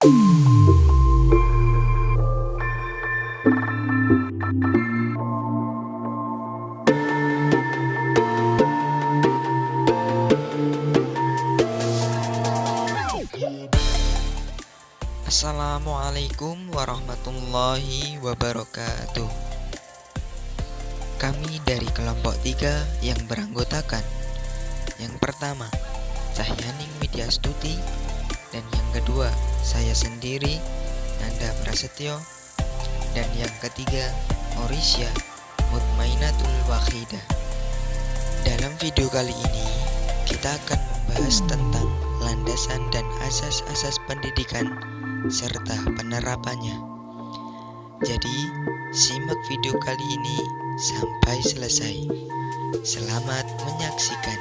Assalamualaikum warahmatullahi wabarakatuh. Kami dari kelompok 3 yang beranggotakan: yang pertama, Cahyaning Widya Stuti, dan yang kedua, saya sendiri, Nanda Prasetyo, dan yang ketiga, Orisya Mutmainatul Wahidah. Dalam video kali ini, kita akan membahas tentang landasan dan asas-asas pendidikan serta penerapannya. Jadi, simak video kali ini sampai selesai. Selamat menyaksikan.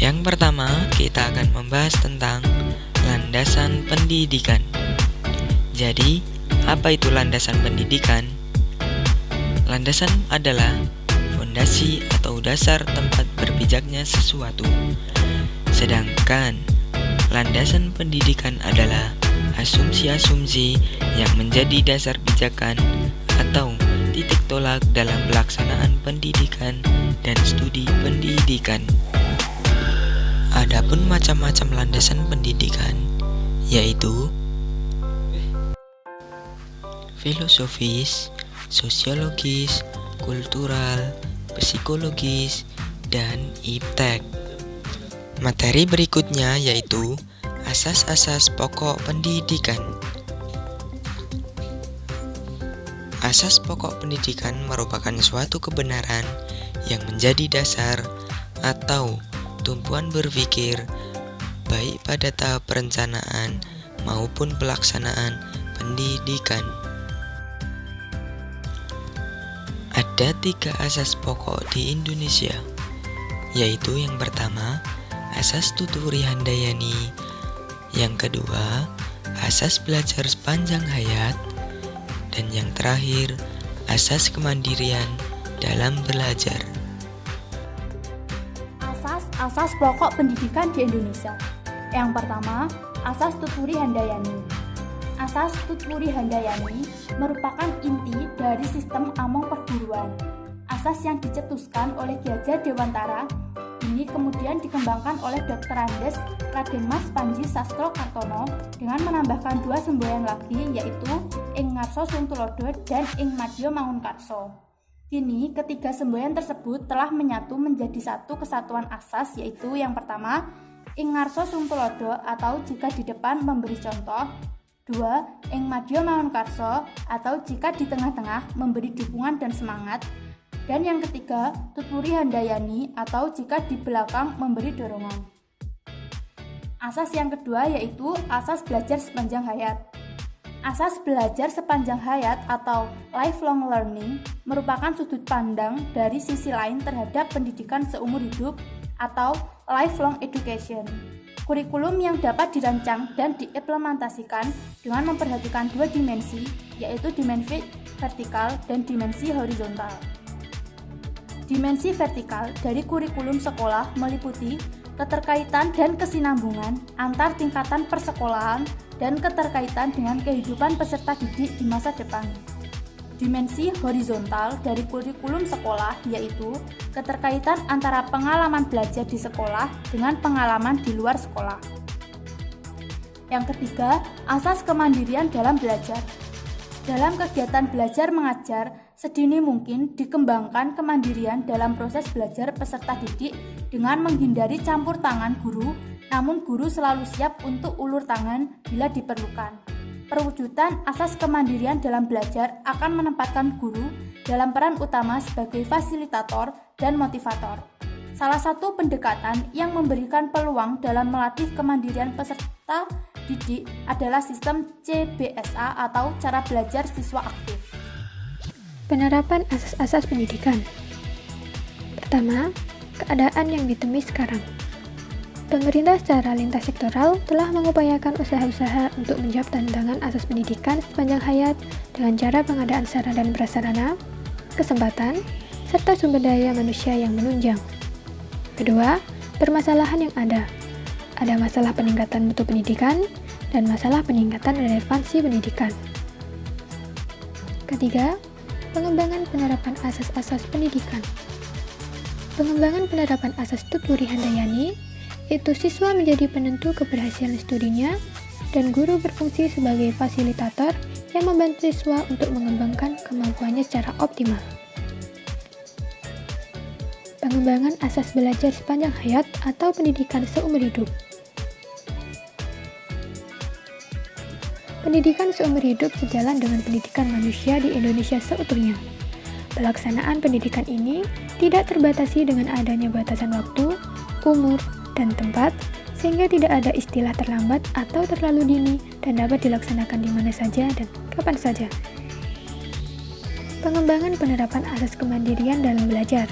Yang pertama, kita akan membahas tentang landasan pendidikan. Jadi, apa itu landasan pendidikan? Landasan adalah fondasi atau dasar tempat berpijaknya sesuatu. Sedangkan landasan pendidikan adalah asumsi-asumsi yang menjadi dasar pijakan atau titik tolak dalam pelaksanaan pendidikan dan studi pendidikan. Adapun macam-macam landasan pendidikan yaitu filosofis, sosiologis, kultural, psikologis, dan iptek. Materi berikutnya yaitu asas-asas pokok pendidikan. Asas pokok pendidikan merupakan suatu kebenaran yang menjadi dasar atau tumpuan berpikir baik pada tahap perencanaan maupun pelaksanaan pendidikan. Ada 3 asas pokok di Indonesia, yaitu yang pertama, asas Tuturi Handayani, yang kedua, asas belajar sepanjang hayat, dan yang terakhir, asas kemandirian dalam belajar. Asas pokok pendidikan di Indonesia. Yang pertama, asas Tuturi Handayani. Asas Tuturi Handayani merupakan inti dari sistem among perguruan. Asas yang dicetuskan oleh Ki Hajar Dewantara ini kemudian dikembangkan oleh Dr. Andes Raden Mas Panji Sastro Kartono dengan menambahkan 2 semboyan lagi, yaitu Ing Ngarso Sung Tulodo dan Ing Madya Mangunkarso. Kini ketiga semboyan tersebut telah menyatu menjadi satu kesatuan asas, yaitu yang pertama, Ing Ngarso Sung Tulodo atau jika di depan memberi contoh, 2. Ing Madya Mangunkarso atau jika di tengah-tengah memberi dukungan dan semangat, dan yang ketiga, Tuturi Handayani atau jika di belakang memberi dorongan. Asas yang kedua yaitu asas belajar sepanjang hayat. Asas belajar sepanjang hayat atau lifelong learning merupakan sudut pandang dari sisi lain terhadap pendidikan seumur hidup atau lifelong education. Kurikulum yang dapat dirancang dan diimplementasikan dengan memperhatikan 2 dimensi, yaitu dimensi vertikal dan dimensi horizontal. Dimensi vertikal dari kurikulum sekolah meliputi keterkaitan dan kesinambungan antar tingkatan persekolahan dan keterkaitan dengan kehidupan peserta didik di masa depan. Dimensi horizontal dari kurikulum sekolah yaitu keterkaitan antara pengalaman belajar di sekolah dengan pengalaman di luar sekolah. Yang ketiga, asas kemandirian dalam belajar. Dalam kegiatan belajar mengajar, sedini mungkin dikembangkan kemandirian dalam proses belajar peserta didik dengan menghindari campur tangan guru, namun guru selalu siap untuk ulur tangan bila diperlukan. Perwujudan asas kemandirian dalam belajar akan menempatkan guru dalam peran utama sebagai fasilitator dan motivator. Salah satu pendekatan yang memberikan peluang dalam melatih kemandirian peserta didik adalah sistem CBSA atau cara belajar siswa aktif. Penerapan asas-asas pendidikan. Pertama, keadaan yang ditemui sekarang. Pemerintah secara lintas sektoral telah mengupayakan usaha-usaha untuk menjawab tantangan asas pendidikan sepanjang hayat dengan cara pengadaan sarana dan prasarana, kesempatan, serta sumber daya manusia yang menunjang. Kedua, permasalahan yang ada. Ada masalah peningkatan mutu pendidikan dan masalah peningkatan relevansi pendidikan. Ketiga, pengembangan penerapan asas-asas pendidikan. Pengembangan penerapan asas Tutwuri Handayani, yaitu siswa menjadi penentu keberhasilan studinya dan guru berfungsi sebagai fasilitator yang membantu siswa untuk mengembangkan kemampuannya secara optimal. Pengembangan asas belajar sepanjang hayat atau pendidikan seumur hidup. Pendidikan seumur hidup sejalan dengan pendidikan manusia di Indonesia seutuhnya. Pelaksanaan pendidikan ini tidak terbatasi dengan adanya batasan waktu, umur, dan tempat, sehingga tidak ada istilah terlambat atau terlalu dini dan dapat dilaksanakan di mana saja dan kapan saja. Pengembangan penerapan asas kemandirian dalam belajar.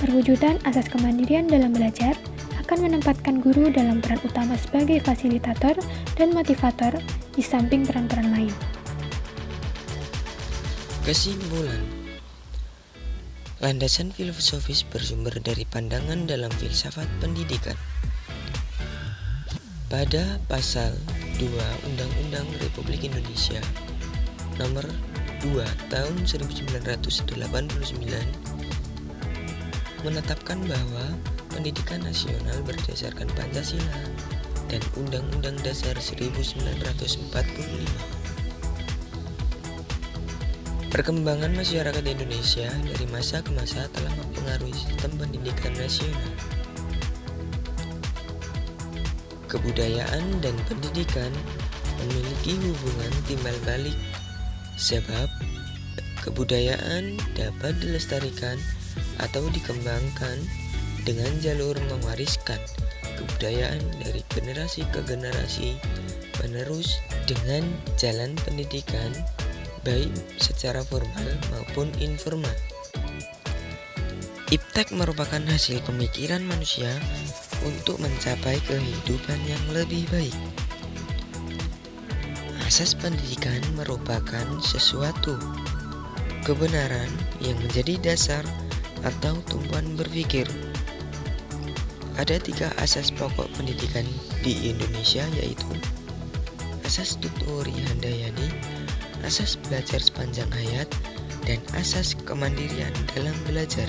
Perwujudan asas kemandirian dalam belajar akan menempatkan guru dalam peran utama sebagai fasilitator dan motivator di samping peran-peran lain. Kesimpulan, landasan filosofis bersumber dari pandangan dalam filsafat pendidikan. Pada pasal 2 Undang-Undang Republik Indonesia Nomor 2 Tahun 1989 menetapkan bahwa pendidikan nasional berdasarkan Pancasila dan Undang-Undang Dasar 1945. Perkembangan masyarakat Indonesia dari masa ke masa telah mempengaruhi sistem pendidikan nasional. Kebudayaan dan pendidikan memiliki hubungan timbal balik, sebab kebudayaan dapat dilestarikan atau dikembangkan dengan jalur mewariskan kebudayaan dari generasi ke generasi penerus dengan jalan pendidikan baik secara formal maupun informal. Iptek merupakan hasil pemikiran manusia untuk mencapai kehidupan yang lebih baik. Asas pendidikan merupakan sesuatu kebenaran yang menjadi dasar atau tumpuan berpikir. Ada 3 asas pokok pendidikan di Indonesia, yaitu asas Tutwuri Handayani, asas belajar sepanjang hayat, dan asas kemandirian dalam belajar.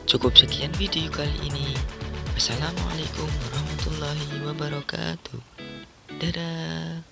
Cukup sekian video kali ini. Wassalamualaikum warahmatullahi wabarakatuh. Dadah.